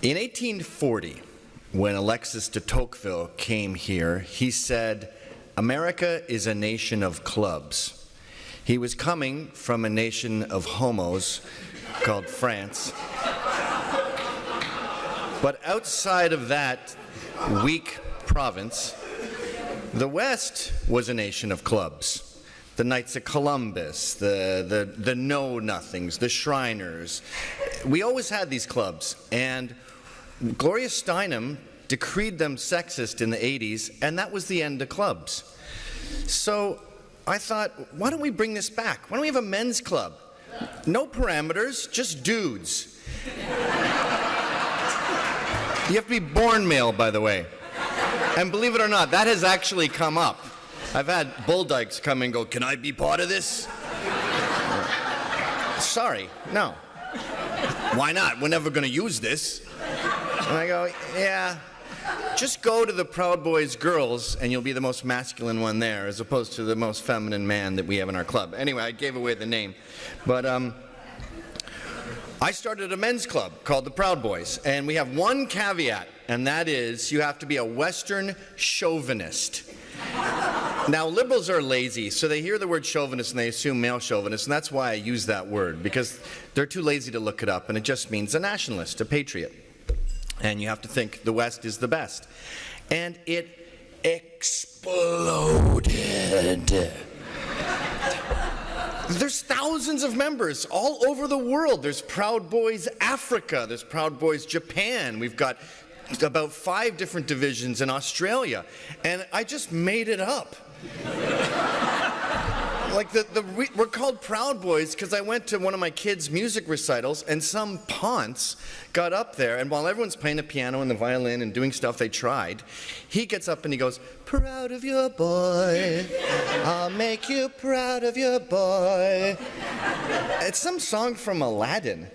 In 1840, when Alexis de Tocqueville came here, he said, "America is a nation of clubs." He was coming from a nation of homos called France. But outside of that weak province, the West was a nation of clubs. The Knights of Columbus, the Know-Nothings, the Shriners. We always had these clubs, and Gloria Steinem decreed them sexist in the 80s, and that was the end of clubs. So I thought, why don't we bring this back? Why don't we have a men's club? No parameters, just dudes. You have to be born male, by the way. And believe it or not, that has actually come up. I've had bull dykes come and go, "Can I be part of this?" Sorry, no. Why not? We're never going to use this. And I go, yeah, just go to the Proud Boys girls and you'll be the most masculine one there as opposed to the most feminine man that we have in our club. Anyway, I gave away the name. But I started a men's club called the Proud Boys, and we have one caveat, and that is you have to be a Western chauvinist. Now, liberals are lazy, so they hear the word chauvinist and they assume male chauvinist, and that's why I use that word, because they're too lazy to look it up, and it just means a nationalist, a patriot. And you have to think the West is the best. And it exploded. There's thousands of members all over the world. There's Proud Boys Africa, there's Proud Boys Japan, we've got about 5 different divisions in Australia, and I just made it up. Like we're called Proud Boys because I went to one of my kids' music recitals and some ponce got up there, and while everyone's playing the piano and the violin and doing stuff they tried, he gets up and he goes, "Proud of your boy, I'll make you proud of your boy." It's some song from Aladdin.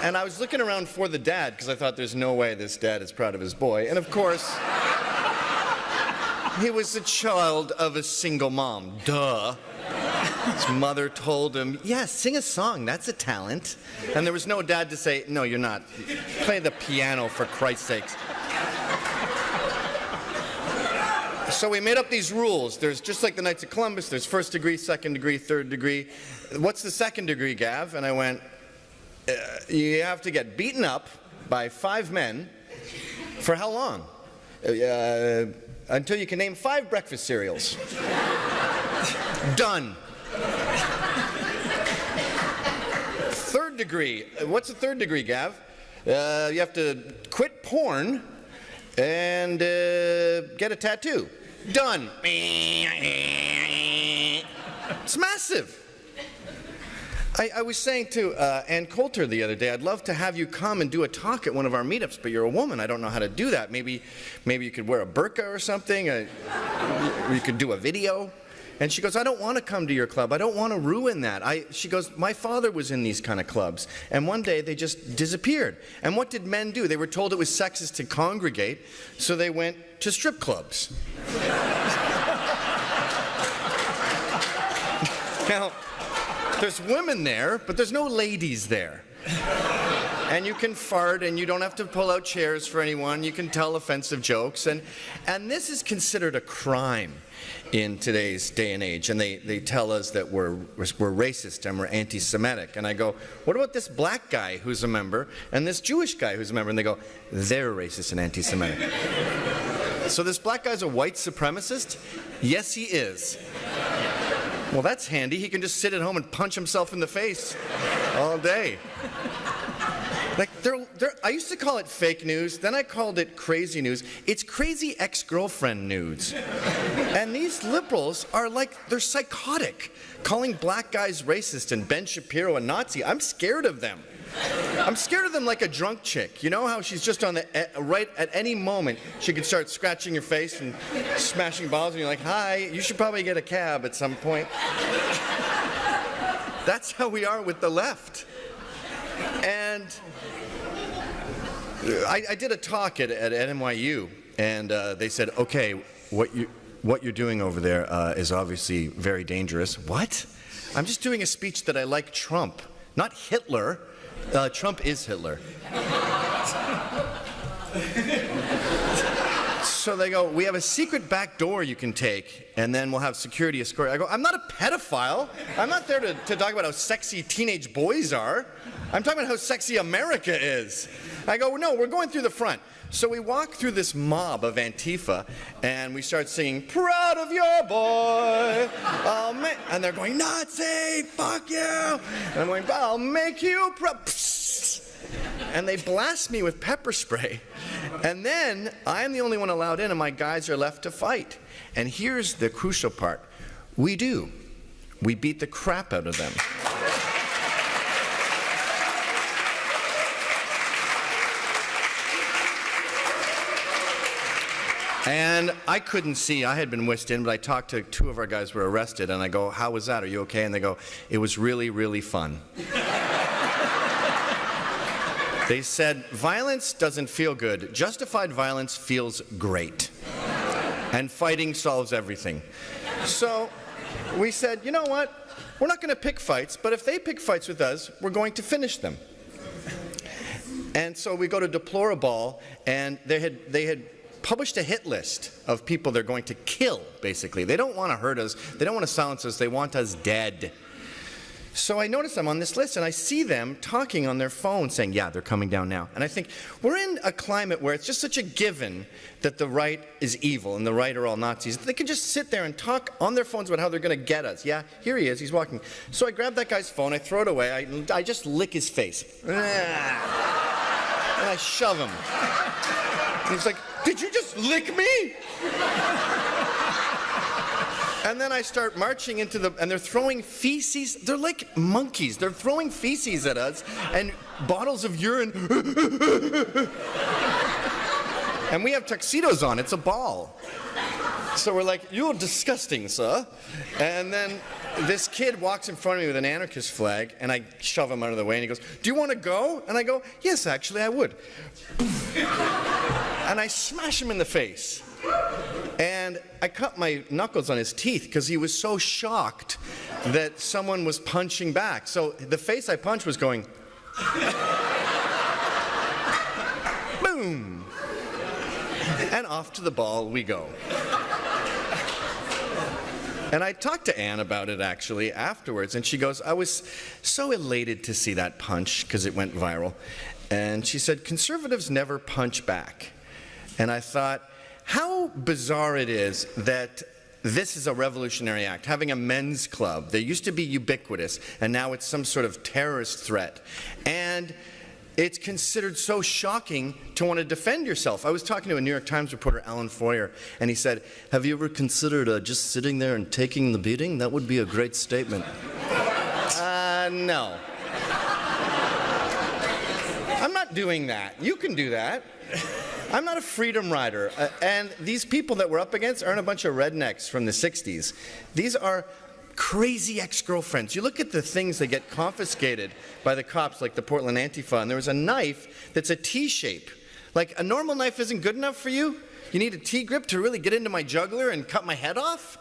And I was looking around for the dad because I thought there's no way this dad is proud of his boy. And of course, he was the child of a single mom. Duh. His mother told him, "Yeah, sing a song, that's a talent." And there was no dad to say, "No, you're not. Play the piano, for Christ's sakes." So we made up these rules. There's, just like the Knights of Columbus, there's first degree, second degree, third degree. What's the second degree, Gav? And I went, you have to get beaten up by 5 men for how long? Until you can name 5 breakfast cereals. Done. Third degree. What's the third degree, Gav? You have to quit porn and get a tattoo. Done. It's massive. I was saying to Ann Coulter the other day, I'd love to have you come and do a talk at one of our meetups, but you're a woman. I don't know how to do that. Maybe you could wear a burqa or something. Or you could do a video. And she goes, "I don't want to come to your club. I don't want to ruin that." She goes, "My father was in these kind of clubs, and one day they just disappeared. And what did men do? They were told it was sexist to congregate, so they went to strip clubs." Now, there's women there, but there's no ladies there. And you can fart, and you don't have to pull out chairs for anyone. You can tell offensive jokes, and this is considered a crime in today's day and age. And they tell us that we're racist and we're anti-Semitic. And I go, "What about this black guy who's a member and this Jewish guy who's a member?" And they go, "They're racist and anti-Semitic." So this black guy's a white supremacist? Yes, he is. Well, that's handy. He can just sit at home and punch himself in the face all day. Like, I used to call it fake news, then I called it crazy news. It's crazy ex-girlfriend news. And these liberals are like, they're psychotic, calling black guys racist and Ben Shapiro a Nazi. I'm scared of them. I'm scared of them like a drunk chick. You know how she's just on the, right at any moment, she could start scratching your face and smashing balls, and you're like, "Hi, you should probably get a cab at some point." That's how we are with the left. And I did a talk at NYU, and they said, "Okay, what you're doing over there is obviously very dangerous." What? I'm just doing a speech that I like Trump, not Hitler. Trump is Hitler. So they go, we have a secret back door you can take, and then we'll have security escort. I go, I'm not a pedophile. I'm not there to talk about how sexy teenage boys are. I'm talking about how sexy America is. I go, no, we're going through the front. So we walk through this mob of Antifa, and we start singing, proud of your boy. And they're going, Nazi, fuck you. And I'm going, I'll make you proud. And they blast me with pepper spray. And then I'm the only one allowed in, and my guys are left to fight. And here's the crucial part. We do. We beat the crap out of them. And I couldn't see. I had been whisked in, but I talked to two of our guys who were arrested, and I go, how was that? Are you okay? And they go, it was really, really fun. They said, violence doesn't feel good. Justified violence feels great. And fighting solves everything. So we said, you know what? We're not going to pick fights, but if they pick fights with us, we're going to finish them. And so we go to Deplorable, and they had published a hit list of people they're going to kill, basically. They don't want to hurt us. They don't want to silence us. They want us dead. So I notice I'm on this list, and I see them talking on their phone saying, yeah, they're coming down now. And I think, we're in a climate where it's just such a given that the right is evil and the right are all Nazis. They can just sit there and talk on their phones about how they're going to get us. Yeah, here he is, he's walking. So I grab that guy's phone, I throw it away, I just lick his face. And I shove him. And he's like, did you just lick me? And then I start marching into the, and they're throwing feces. They're like monkeys. They're throwing feces at us and bottles of urine. And we have tuxedos on. It's a ball. So we're like, you're disgusting, sir. And then this kid walks in front of me with an anarchist flag, and I shove him out of the way, and he goes, do you want to go? And I go, yes, actually, I would. And I smash him in the face. And I cut my knuckles on his teeth because he was so shocked that someone was punching back. So the face I punched was going, boom. And off to the ball we go. And I talked to Anne about it, actually, afterwards, and she goes, I was so elated to see that punch because it went viral. And she said, conservatives never punch back. And I thought, how bizarre it is that this is a revolutionary act. Having a men's club, they used to be ubiquitous, and now it's some sort of terrorist threat. And it's considered so shocking to want to defend yourself. I was talking to a New York Times reporter, Alan Foyer, and he said, have you ever considered just sitting there and taking the beating? That would be a great statement. No. I'm not doing that. You can do that. I'm not a freedom rider, and these people that we're up against aren't a bunch of rednecks from the 60s. These are crazy ex-girlfriends. You look at the things that get confiscated by the cops, like the Portland Antifa, and there was a knife that's a T-shape. Like, a normal knife isn't good enough for you? You need a T-grip to really get into my jugular and cut my head off?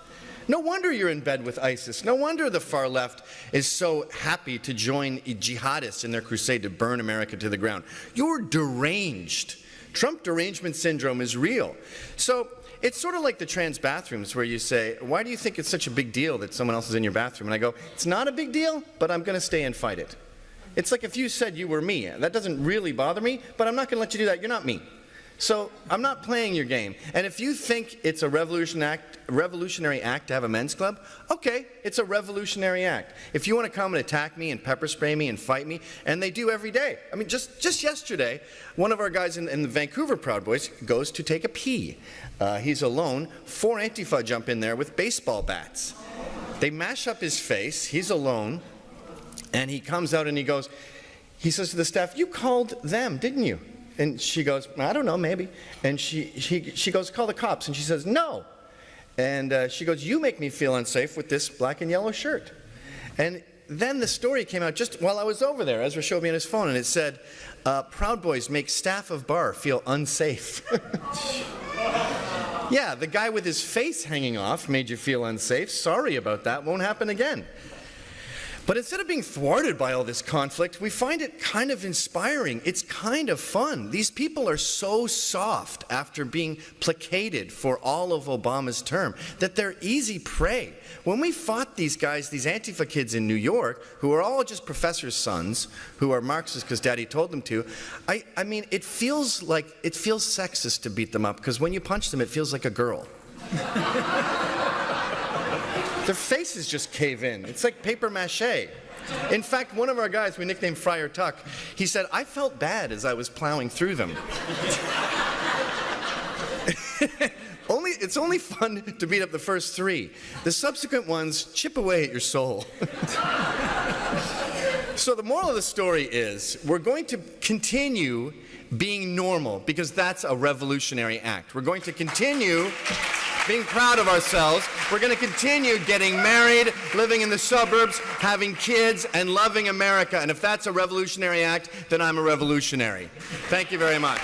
No wonder you're in bed with ISIS. No wonder the far left is so happy to join jihadists in their crusade to burn America to the ground. You're deranged. Trump derangement syndrome is real. So it's sort of like the trans bathrooms where you say, why do you think it's such a big deal that someone else is in your bathroom? And I go, it's not a big deal, but I'm going to stay and fight it. It's like if you said you were me. That doesn't really bother me, but I'm not going to let you do that. You're not me. So I'm not playing your game. And if you think it's a revolutionary act to have a men's club, okay, it's a revolutionary act. If you want to come and attack me and pepper spray me and fight me, and they do every day. I mean, just yesterday, one of our guys in the Vancouver Proud Boys goes to take a pee. He's alone. 4 Antifa jump in there with baseball bats. They mash up his face. He's alone. And he comes out and he says to the staff, you called them, didn't you? And she goes, I don't know, maybe. And she goes, call the cops. And she says, no. And she goes, you make me feel unsafe with this black and yellow shirt. And then the story came out just while I was over there. Ezra showed me on his phone, and it said, Proud Boys make staff of bar feel unsafe. Yeah, the guy with his face hanging off made you feel unsafe. Sorry about that. Won't happen again. But instead of being thwarted by all this conflict, we find it kind of inspiring. It's kind of fun. These people are so soft after being placated for all of Obama's term that they're easy prey. When we fought these guys, these Antifa kids in New York, who are all just professors' sons, who are Marxists because Daddy told them to, I mean, it feels sexist to beat them up, because when you punch them, it feels like a girl. Their faces just cave in. It's like paper mache. In fact, one of our guys we nicknamed Friar Tuck, he said, I felt bad as I was plowing through them. It's only fun to beat up the first three. The subsequent ones chip away at your soul. So the moral of the story is, we're going to continue being normal, because that's a revolutionary act. We're going to continue being proud of ourselves. We're going to continue getting married, living in the suburbs, having kids, and loving America. And if that's a revolutionary act, then I'm a revolutionary. Thank you very much.